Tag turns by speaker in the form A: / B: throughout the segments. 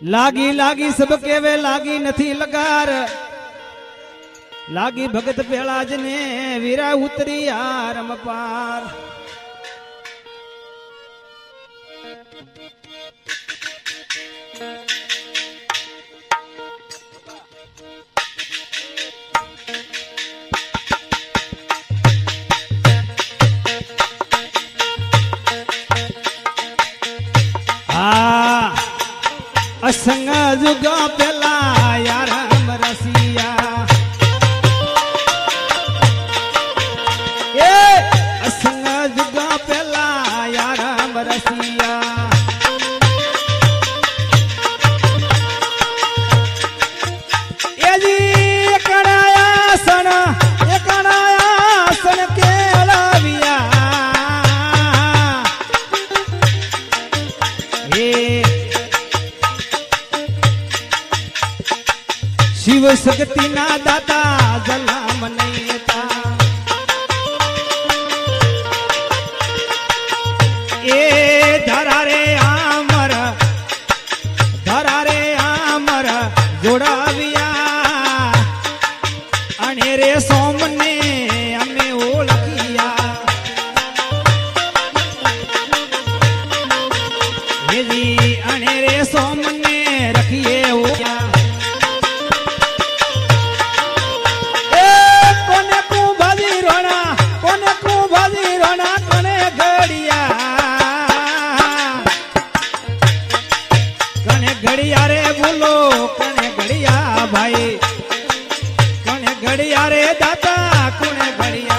A: लागी लागी सब केवे लागी नथी लगार लागी भगत पेलाज ने वीरा उतरी आरम पार असंग जुगा पेला यार रसिया ए असंग जुगा पेला यार रसिया ए जी कणाया सन के अलाविया शिव शक्ति ना दाता जलाम नहीं था ए धरा रे आमर जोड़ाविया अने रे सोमने हमें ओळखिया ये जी अने रे सोमने रखिए ओया घड़िया रे बोलो कने घड़िया भाई कने घड़िया रे दाता कने घड़िया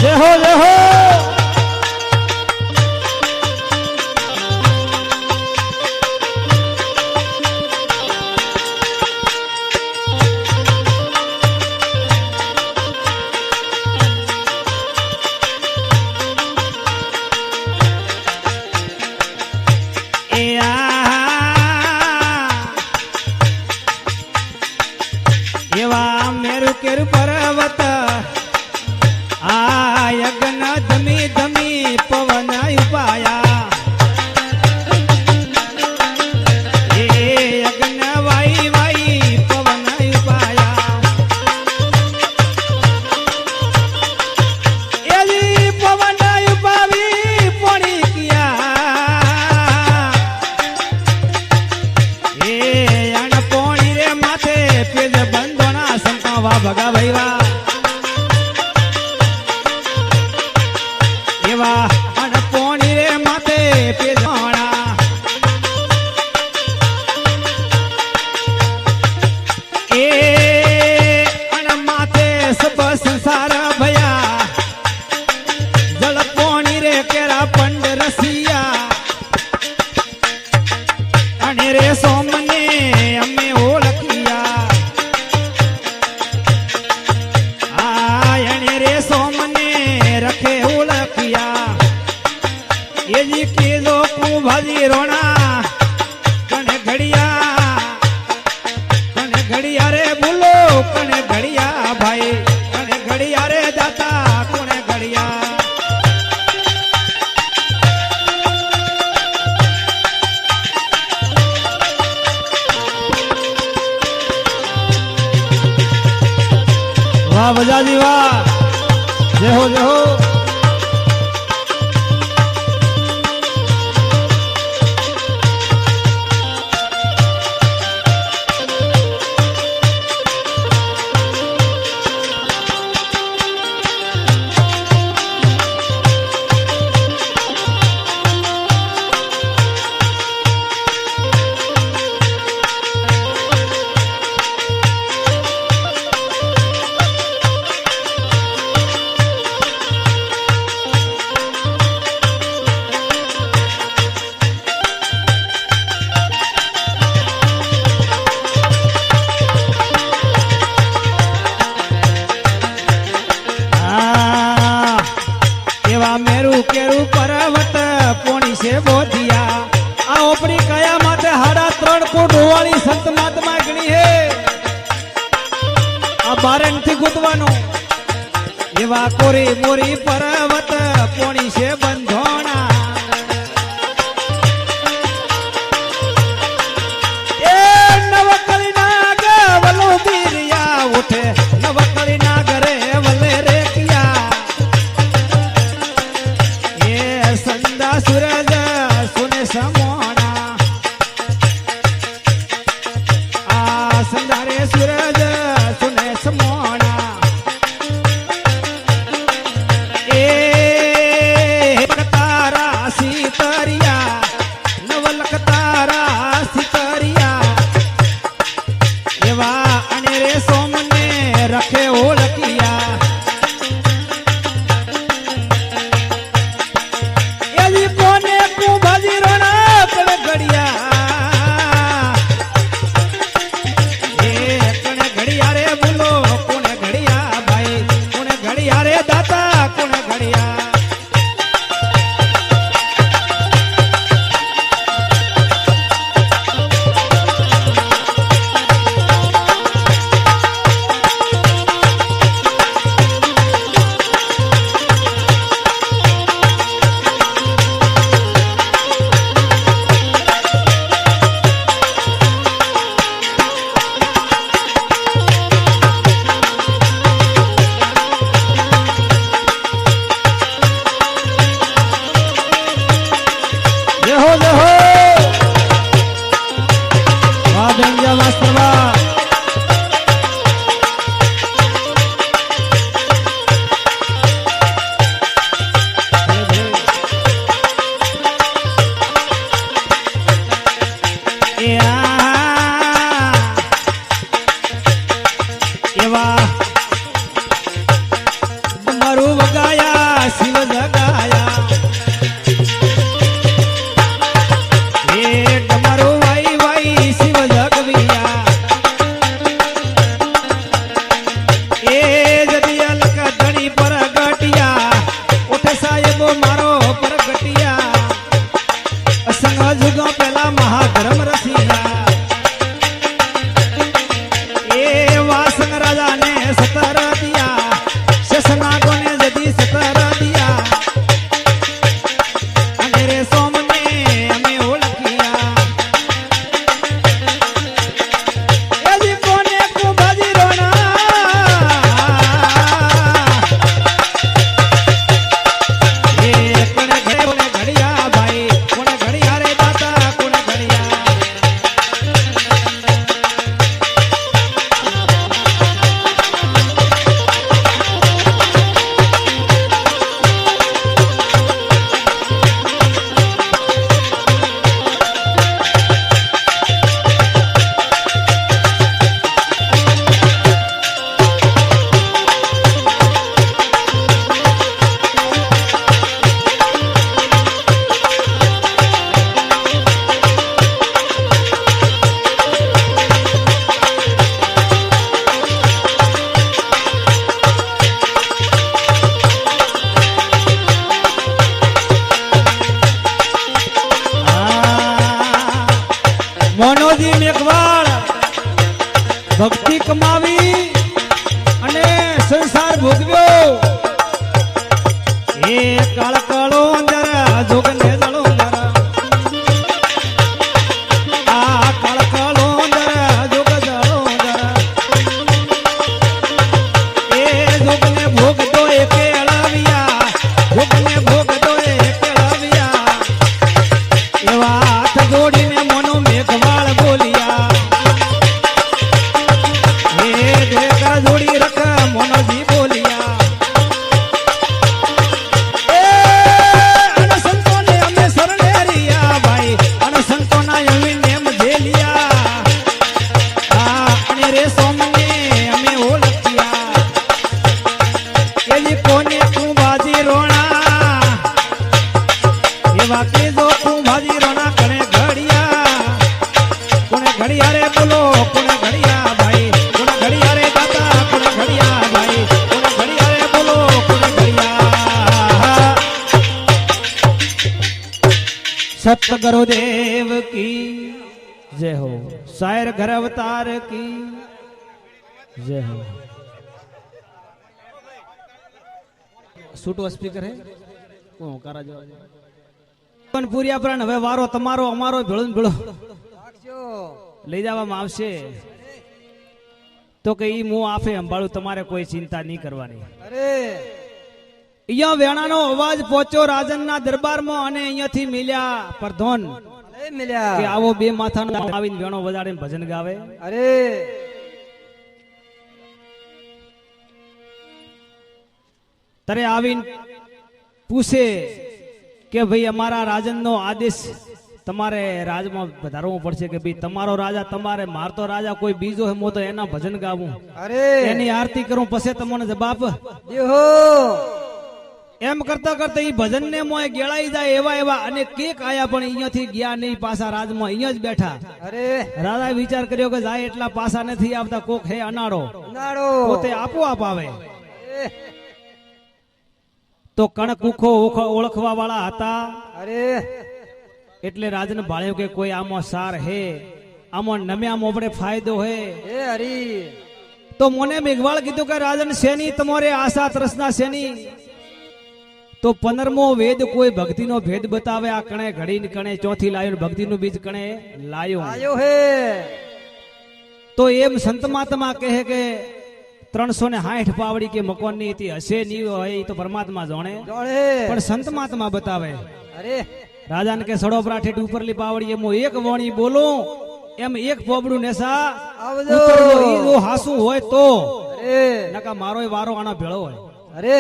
A: जय हो जय हो एवा मेरु केरु पर्वत यज्ञ धमी धमी पवन उपाया यज्ञ वाई वाई पवन उपाया यदि पवन उपावी पड़ी किया अण पोणी रे माथे पेज बंधोना संकावा भगा भैया पोनी रे माते पे जाना ए अन माते सब संसार भया जल पोनी रे केरा पंड रसिया अने रे सोमने हमें ओळखिया अने रे सोमने रखे ओळखिया ये जी के लोग भाजी रोना कने घड़िया रे बोलो कने घड़िया भाई कने घड़िया रे दाता कने घड़िया वाह बजाजी वाह जय हो जय हो બારે નથી ગૂંથવાનું એવા કોરી મોરી પર્વત પોણી છે બંધોણા એ નવકલી નાગ વલો બીરિયા ઉઠે નવકલી નાગ રે વલે રે કિયા એ સંદા સૂરજ સુને સમોણા આ સંદારે સૂરજ સુને સમોણા रखे ओळखिया एली कोने कु भाजी रोना कण घड़िया ए कण घड़िया रे बोलो कोने घड़िया भाई कोने घड़िया रे दाता कोने घड़िया મોનોજી મેઘવાળ ભક્તિ કમાવી અને સંસાર ભોગવ્યો એ કળકળો અંદર જોગને જળો આ કળકળો અંદર જોગ જળો એ જોગને ભોગતો એ કેળવ્યા જોગને ભોગતો એ કેળવ્યા એવા હાથ જોડીને મોનો મેઘવાળ બોલિયા એ દેખા જોડી રખ મોનોજી બોલિયા એ અન સંતોને અમે શરણે રહ્યા ભાઈ અન સંતોના એમને એમ જેલિયા આ અને રે સોમને અમે ઓળખ્યા એલી કોને તું બાજી રોણા એવા કે જો તું બાજી રોણા કણે घड़िया रे बोलो कोने घड़िया भाई कोने घड़िया रे दाता कोने घड़िया भाई कोने घड़िया रे बोलो कोने घड़िया सत गुरुदेव की जय हो शायर घर अवतार की जय हो। છૂટો સ્પીકર હે હું કરા જો પણ પૂર્યા પ્રાણ હવે વારો તમારો અમારો ભેળો ને ભેળો લઈ જવામાં આવશે તો કે ઈ મું આફે અંબાળું તમારે કોઈ ચિંતા નહીં કરવાની.
B: અરે
A: અહીંયા વેણાનો અવાજ પહોંચ્યો રાજનના દરબારમાં અને અહીંયાથી મિલ્યા પરધોન
B: મિલ્યા
A: કે આવો બે માથાનો આવીને વેણો વજાડીને ભજન ગાવે.
B: અરે
A: તારે આવીને પૂછે કે ભાઈ અમારા રાજનનો આદેશ તમારે રાજમાં વધારવો પડશે કે ભાઈ તમારો રાજા તમારે મારતો રાજા કોઈ બીજો હે મો તો એના ભજન ગાવું
B: અરે
A: એની આરતી કરું પછી તમને જવાબ
B: દેહો.
A: એમ કરતા કરતા ઈ ભજન ને મોય ગેળાઈ જાય એવા એવા અને કેક આયા પણ અહીંયાથી ગયા નહીં પાછા રાજમાં અહીંયા જ બેઠા.
B: અરે
A: રાજાએ વિચાર કર્યો કે જાય એટલા પાછા નથી આવતા કોક હે અનાળો પોતે આપોઆપ આવે. તો કણક ઉખો ઓળખવા વાળા હતા.
B: અરે
A: એટલે રાજને ભાળ્યો કે કોઈ આમાં સાર હે આમાં નમ્યા મોબડે ફાયદો હે.
B: એ હરી
A: તો મને મેઘવાળ કીધું કે રાજન શેની તમારે આશા તૃષ્ણા શેની. તો 15મો વેદ કોઈ ભક્તિનો ભેદ બતાવે આ કણે ઘડી કણે ચોથી લાયો ભક્તિનું બીજ કણે લાયો
B: હે.
A: તો એમ સંત મહાત્મા કહે કે 360 પાવડી કે મકોનની હતી હશે નહીં હોય એ તો પરમાત્મા જાણે પણ સંત મહાત્મા બતાવે.
B: અરે
A: રાજાને કે સડો પરાઠેટ ઉપરલી પાવડી એમ એક વણી બોલો એમ એક પોબડું નેસા ઉતરજો ઈ જો હાસુ હોય તો.
B: અરે
A: નકા મારોય વારો આના ભેળો હોય.
B: અરે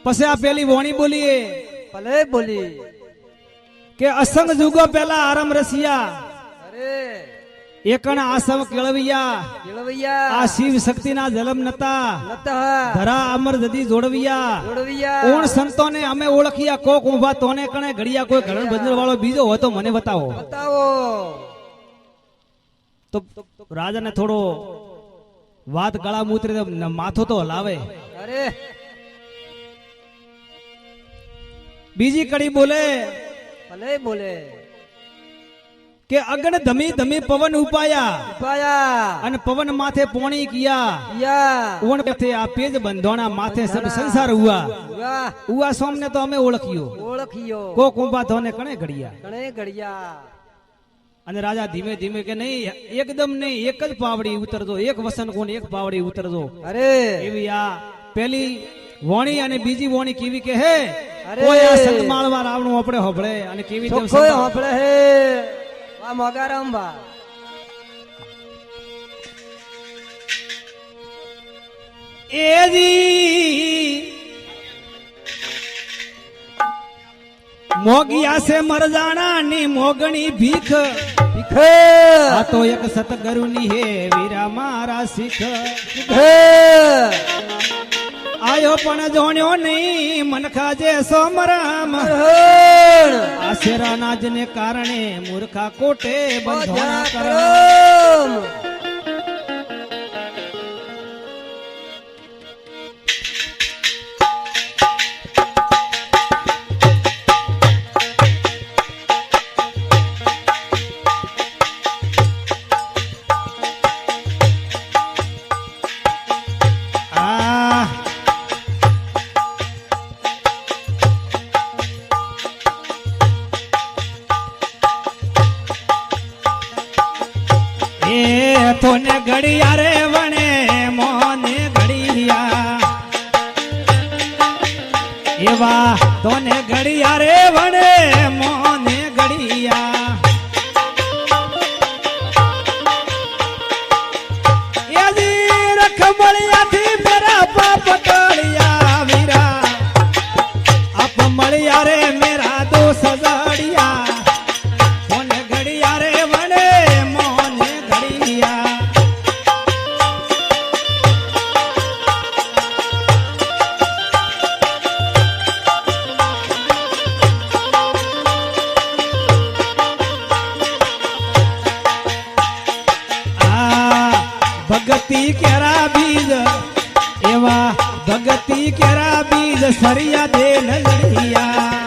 A: પછી આ પેલી વણી બોલીએ
B: ભલે બોલી
A: કે અસંગ જુગો પેલા આરમ રસિયા
B: અરે
A: એકણ આસમ કેળવિયા આ શિવ શક્તિના જલમ નતા ધરા અમર જદી જોડવિયા કોણ સંતોને અમે ઓળખિયા કોક ઉભા તોને કણે ઘડિયા કોઈ ઘરણ બંદર વાળો બીજો હોય તો મને બતાવો. તો રાજાને થોડો વાત ગળા મૂતરે માથું તો હલાવે.
B: અરે
A: બીજી કડી બોલે
B: ભલે બોલે
A: કે અગણ ધમી ધમી પવન ઉપાયા અને પવન માથે પોણી કિયા ઓણ पे આ પેજ બંધોણા માથે સબ સંસાર હુઆ સોમને તો અમે ઓળખ્યો કોક ઉભા ધોને કણે ઘડિયા. અને રાજા ધીમે ધીમે કે નહીં એકદમ નહીં એક જ પાવડી ઉતરજો એક વસન કોણ એક પાવડી ઉતરજો.
B: અરે
A: એવી આ પેલી વોણી અને બીજી વોણી કેવી કે હે કોઈ આ સંતમાળવા રાવણું આપણે હોભળે અને કેવી જેમ
B: હોભળે હે આ મોગારામ બા
A: એજી મોગિયા સે મરજાણા ની મોગણી ભીખ આ તો એક સતગરુની હે વીરા મારા શીખ આયો પણ જોણ્યો નહીં મનખા જે સોમરામ આશેરા નાજ ને કારણે મૂર્ખા કોટે બંધોણા કરમ. થોને ઘડિયા રે વણે મોને ઘડિયા એવા તોને ઘડિયા રે વણે મોને ઘડિયા એજી રખમળિયાથી મેરા પાપ ટળિયા વીરા આપ મળ્યા રે મેરા દોષ જડિયા તોને ઘડિયા રે વણે મોને ઘડિયા. ભગતી કેરા બીજ એવા ભગતી કેરા બીજ સરિયા દે નજરિયા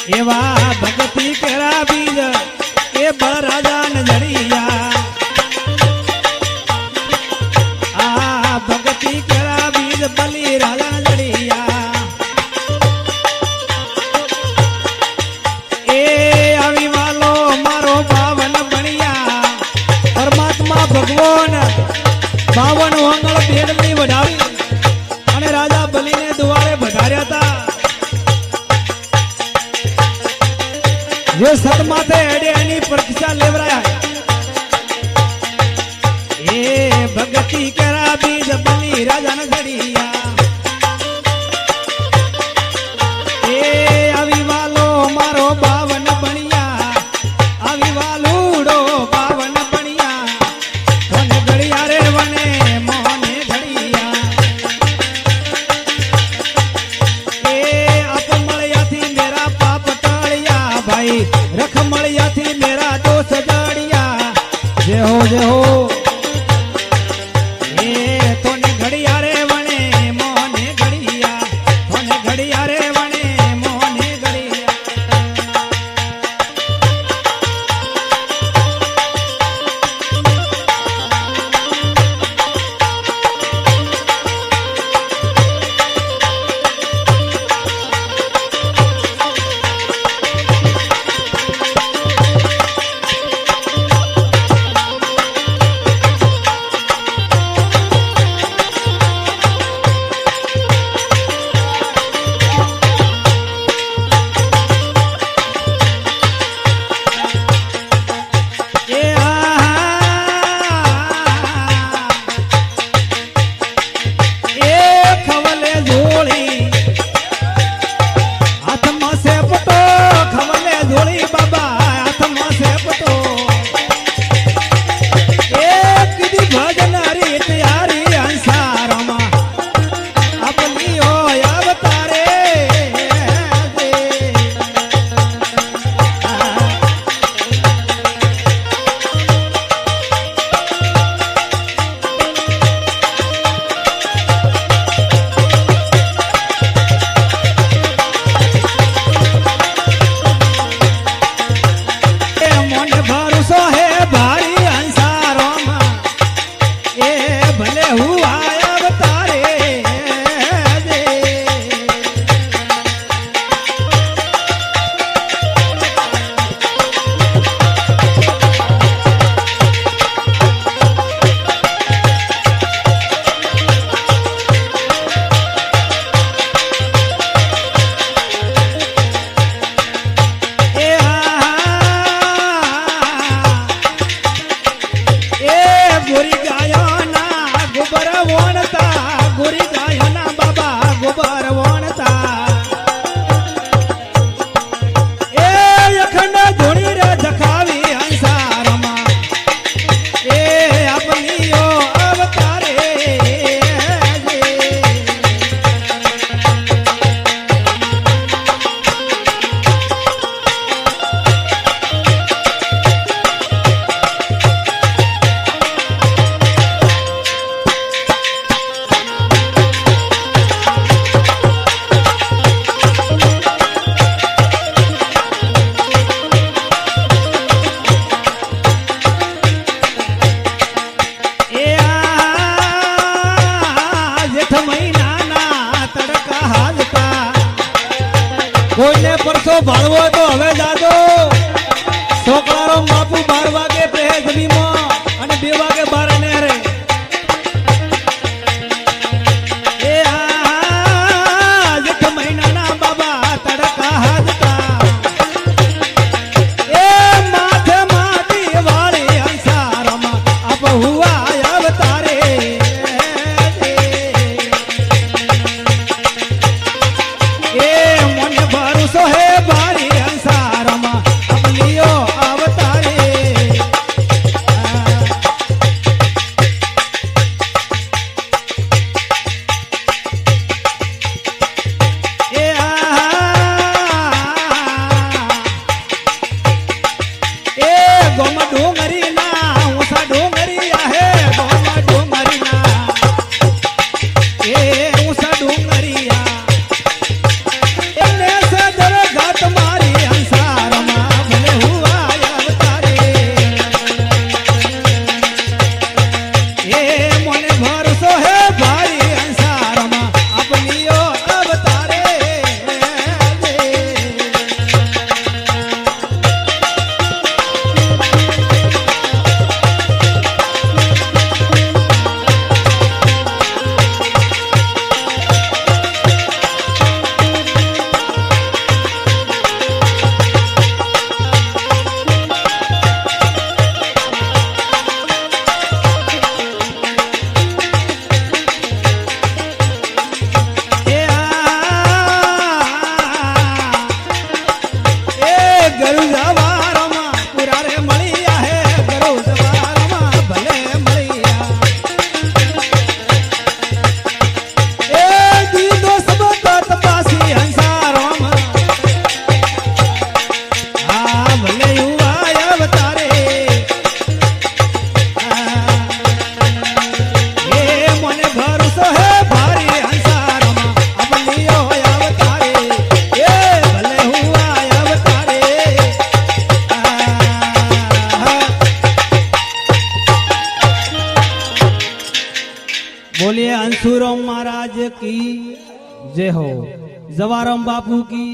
A: એવા ભગતી કેરા બીજ એ બળરાજા ને જડિયા આ ભગતી કેરા બીજ બલી રાજા ને જડિયા એ આવી વાલો મારો પાવન બણિયા પરમાત્મા ભગવાન 52 વંગળ ભેડની વઢાવી અને રાજા બલીને દ્વારે વધાર્યા હતા જે સત માથે એડે એની પરીક્ષા લેવરાયા એ ભગતી કરા બીજ બલી રાજા ને ઘડિયા એ આવી વાલો મારો 52 બણિયા આવી વાલુડો 52 બણિયા કોને ઘડિયા રે વને મોને ઘડિયા એ આપ મળ્યાથી મેરા પાપ ટાળ્યા ભાઈ રખ મળ્યાથી મેરા દોષ જાડિયા જે હો એ તોને ઘડિયા રે વણે મોને ઘડિયા તોને ઘડિયા રે વણે મોને ઘડિયા કોઈને પરસો ભાળવો તો હવે જાજો છોકરારો બાપુ 12 વાગે પ્રેહ જમીમાં અને 2 વાગે બાર ને રે એ જેઠ મહિનાના બાબા તડકા હાજતા એ માથે માટી વાળી અંસારમાં આપ હુઆ અવતારે એ મને ભરોસો હે બારી અંસારમાં महाराज की जय हो, जवाराम बापू की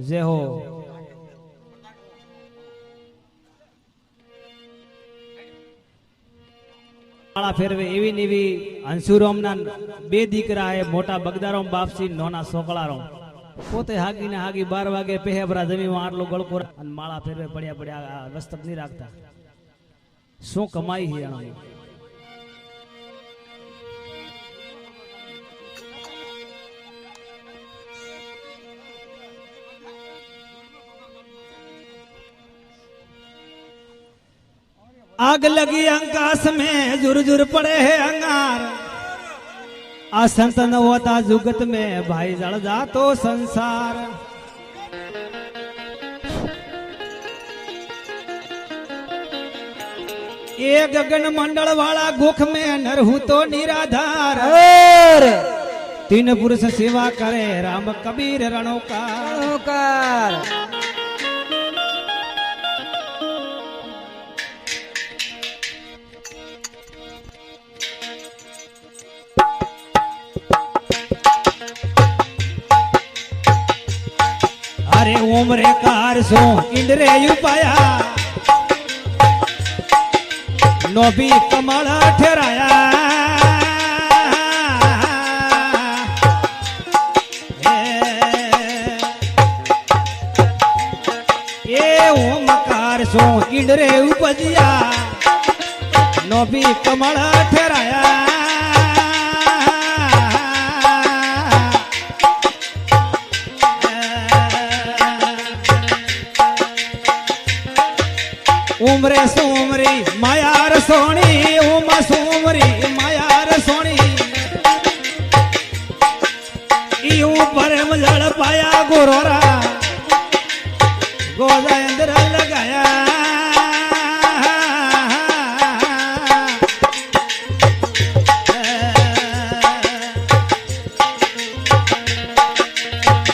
A: जय हो। माला फेरवे एवी नेवी अंशुरामना बे दीकरा है, मोटा बगदाराम बापसी, नोना सोकळाराम। पोते हागी ने हागी 12 वागे पेहबरा जमीમાં આટલો ગળકો અને માળા ફેરવે પડ્યા પડ્યા વસ્તક નહીં રાખતા। શું કમાઈ હે આનો? आग लगी आकाश में जुर जुर पड़े है अंगार, आ संत न होता जुगत में भाई जल जातो संसार। ये गगन मंडल वाला गुख में नरहु तो निराधार, तीन पुरुष सेवा करे राम कबीर रणोकार। अरे उमरे कार सो इंद्रे उपाया, नोबी कमल ठहराया। ये ओमकार सो इंद्रे उपजिया, नोबी कमल ठहराया। उमरे सोमरी माया रसोणी, उमा सोमरी माया रसोणी। यूं पर मजल पाया गोरोरा, गोजा अंदर लगाया।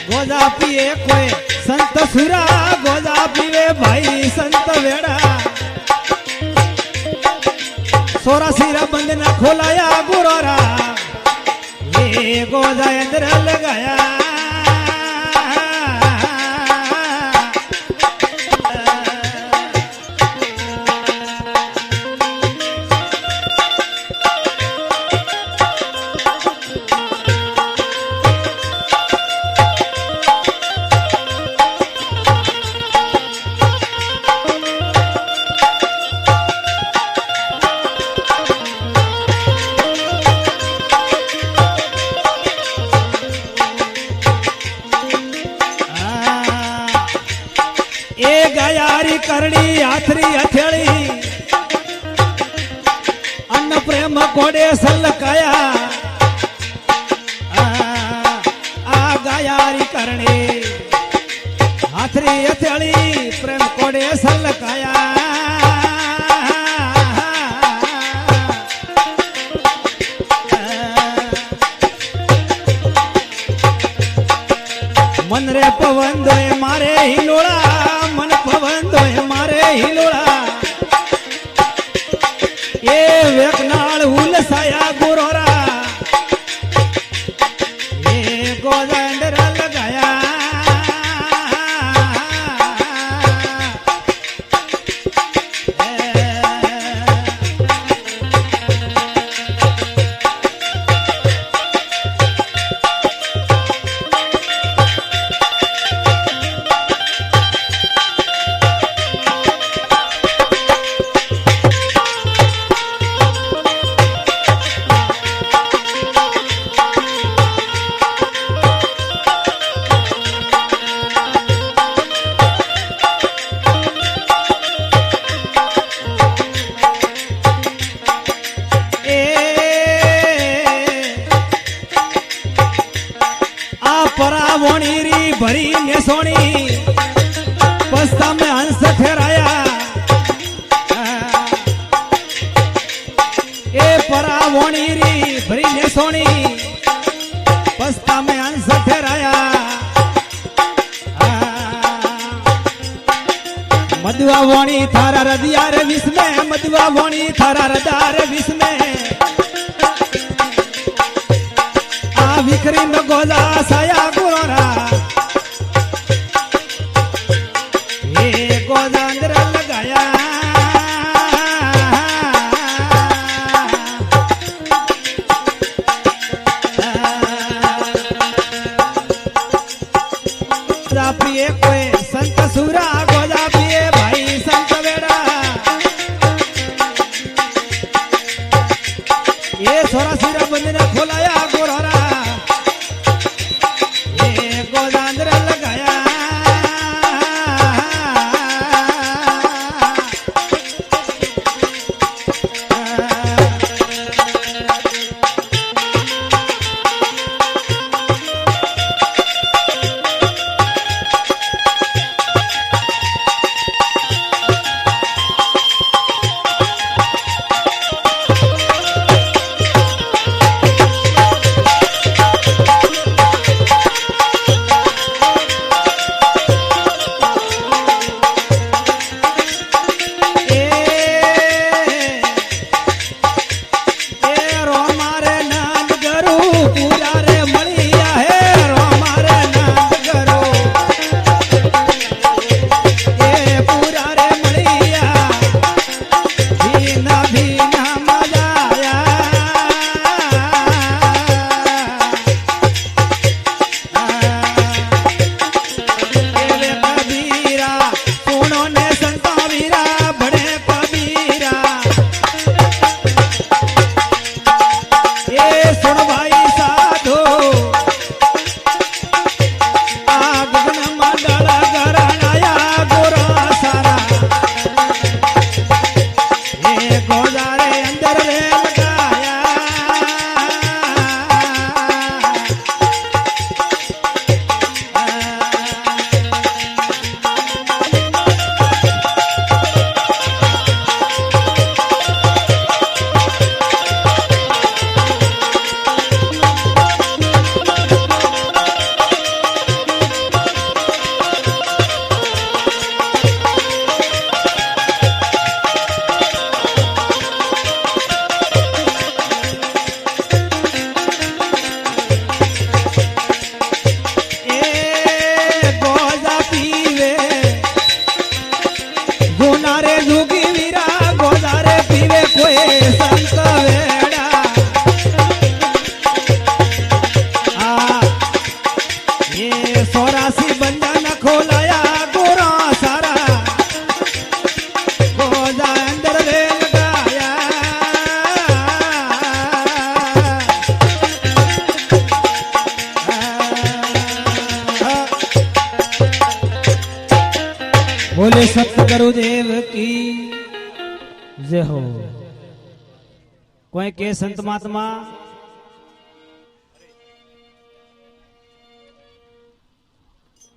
A: गोजा पिए कोई संत सुरा, गोजा पीवे भाई संत वेड़ा। सोरा सिरा बंद न खोलाया गुरोरा, ये गोजा अंदर लगाया। गयारी करणी आथरी हथेली, अन्न प्रेम कोडे सलकाया। आ गयारी करणी आथरी हथेली, प्रेम कोडे सलकाया। मन रे पवन दोए मारे हिलोड़ा, मन पवन दोए मारे हिलोड़ा। ये वेकनाल उलसाया गुरोरा, ये गोजा अंदर लगाया। परावणी री भरी ने सोनी, पस्ता में हंस ठहराया। ए परावणी री भरी ने सोनी, पस्ता में हंस ठहराया। मधुआ वाणी थारा रदिया रे विष में, मधुआ वाणी थारा रदा रे विष में। આખરી નો ગોદા સાયા ગુરોરા એ ગોદા અંદર લગાયા पिए कोई संत सुरा गोदा पिए भाई संत बेड़ा ये सोरा सिरा बंदना खोलाया गोरा ये गोदा अंदर लगाया सोरासी बंधन खोलाया गोरा सारा गोदा अंदर ले लगाया बोले सतगुरुदेव की जय हो। कोई के संत महात्मा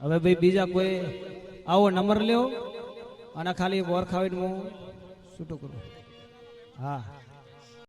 A: હવે ભાઈ બીજા કોઈ આવો નંબર લ્યો અને ખાલી ઓળખાવીને હું છૂટું કરું. હા